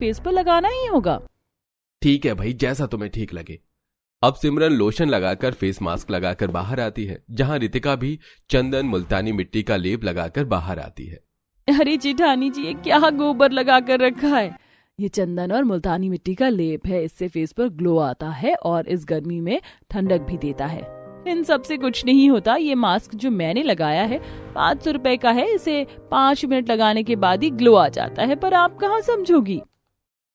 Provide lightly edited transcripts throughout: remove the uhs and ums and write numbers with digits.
Face पर लगाना ही होगा। ठीक है भाई, जैसा तुम्हें ठीक लगे। अब सिमरन लोशन लगाकर फेस मास्क लगाकर बाहर आती है, जहां रितिका भी चंदन मुल्तानी मिट्टी का लेप लगाकर बाहर आती है। अरे जेठानी जी, ये क्या गोबर लगा कर रखा है? ये चंदन और मुल्तानी मिट्टी का लेप है, इससे फेस पर ग्लो आता है और इस गर्मी में ठंडक भी देता है। इन सब से कुछ नहीं होता। ये मास्क जो मैंने लगाया है 500 रुपए का है, इसे 5 मिनट लगाने के बाद ही ग्लो आ जाता है, पर आप कहाँ समझोगी।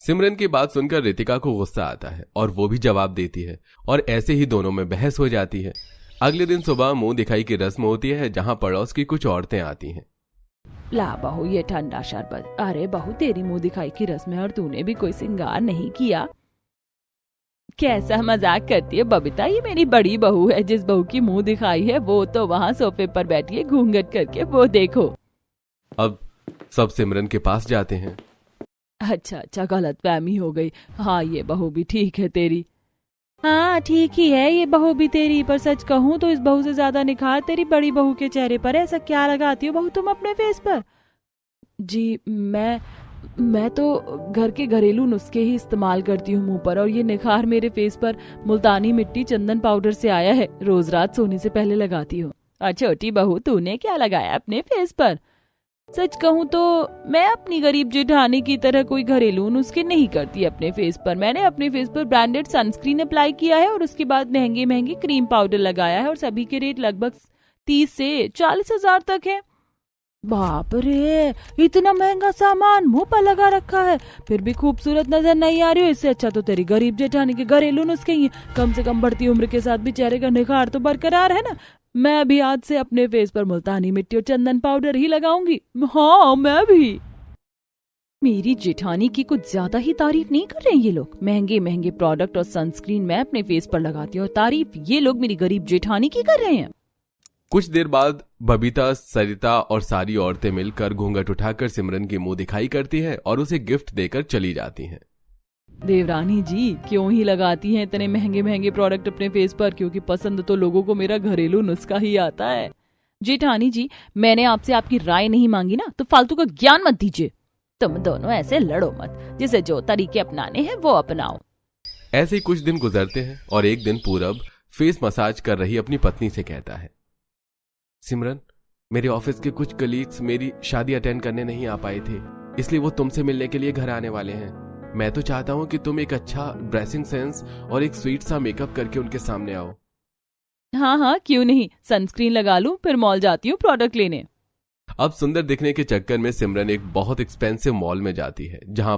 सिमरन की बात सुनकर रितिका को गुस्सा आता है और वो भी जवाब देती है और ऐसे ही दोनों में बहस हो जाती है। अगले दिन सुबह मुंह दिखाई की रस्म होती है, जहां पड़ोस की कुछ औरतें आती हैं। ला बहू, ये ठंडा शरबत। अरे बहू, तेरी मुंह दिखाई की रस्म है और तूने भी कोई श्रृंगार नहीं किया। कैसा मजाक करती है बबीता, ये मेरी बड़ी बहू है। जिस बहू की मुंह दिखाई है वो तो वहाँ सोफे पर बैठी है घूंघट करके, वो देखो। अब सब सिमरन के पास जाते हैं। अच्छा, गलतफहमी हो गई। हाँ, ये बहू भी ठीक है तेरी। हाँ ठीक ही है ये बहू भी तेरी, पर सच कहूँ तो इस बहू से ज्यादा निखार तेरी बड़ी बहू के चेहरे पर है। ऐसा क्या लगाती हो बहू तुम अपने फेस पर? जी मैं तो घर के घरेलू नुस्खे ही इस्तेमाल करती हूँ मुंह पर, और ये निखार मेरे फेस पर मुल्तानी मिट्टी चंदन पाउडर से आया है। रोज रात सोने से पहले लगाती हूँ। और छोटी बहू, तूने क्या लगाया अपने फेस पर? सच कहूँ तो मैं अपनी गरीब जेठानी की तरह कोई घरेलू नुस्खे नहीं करती अपने फेस पर। मैंने अपने फेस पर ब्रांडेड सनस्क्रीन अप्लाई किया है और उसके बाद महंगे महंगे क्रीम पाउडर लगाया है, और सभी के रेट लगभग 30 से 40 हजार तक है। बाप रे, इतना महंगा सामान मुंह पर लगा रखा है, फिर भी खूबसूरत नजर नहीं आ रही हो। इससे अच्छा तो तेरी गरीब जेठानी के घरेलू नुस्खे ही हैं। कम से कम बढ़ती उम्र के साथ भी चेहरे का निखार तो बरकरार है ना। मैं भी आज से अपने फेस पर मुल्तानी मिट्टी और चंदन पाउडर ही लगाऊंगी। हाँ, मैं भी। मेरी जेठानी की कुछ ज्यादा ही तारीफ नहीं कर रहे हैं ये लोग। महंगे महंगे प्रोडक्ट और सनस्क्रीन मैं अपने फेस पर लगाती हूँ और तारीफ ये लोग मेरी गरीब जेठानी की कर रहे हैं। कुछ देर बाद बबीता, सरिता और सारी औरतें मिलकर घूंघट उठाकर सिमरन की मुंह दिखाई करती है और उसे गिफ्ट देकर चली जाती हैं। देवरानी जी, क्यों ही लगाती हैं इतने महंगे महंगे प्रोडक्ट अपने फेस पर? क्योंकि पसंद तो लोगों को मेरा घरेलू नुस्खा ही आता है। जेठानी जी, मैंने आपसे आपकी राय नहीं मांगी ना, तो फालतू का ज्ञान मत दीजिए। तुम दोनों ऐसे लड़ो मत, जिसे जो तरीके अपनाने हैं वो अपनाओ। ऐसे ही कुछ दिन गुजरते हैं और एक दिन पूरब फेस मसाज कर रही अपनी पत्नी से कहता है, सिमरन, मेरे ऑफिस के कुछ कलीग्स मेरी शादी अटेंड करने नहीं आ पाए थे, इसलिए वो तुमसे मिलने के लिए घर आने वाले हैं। मैं तो चाहता हूं कि तुम एक अच्छा ड्रेसिंग सेंस और एक स्वीट सा मेकअप करके उनके सामने आओ। हाँ, क्यों नहीं। सनस्क्रीन लगा लूं, फिर मॉल जाती हूँ प्रोडक्ट लेने। अब सुंदर दिखने के चक्कर में सिमरन एक बहुत एक्सपेंसिव मॉल में जाती है, जहां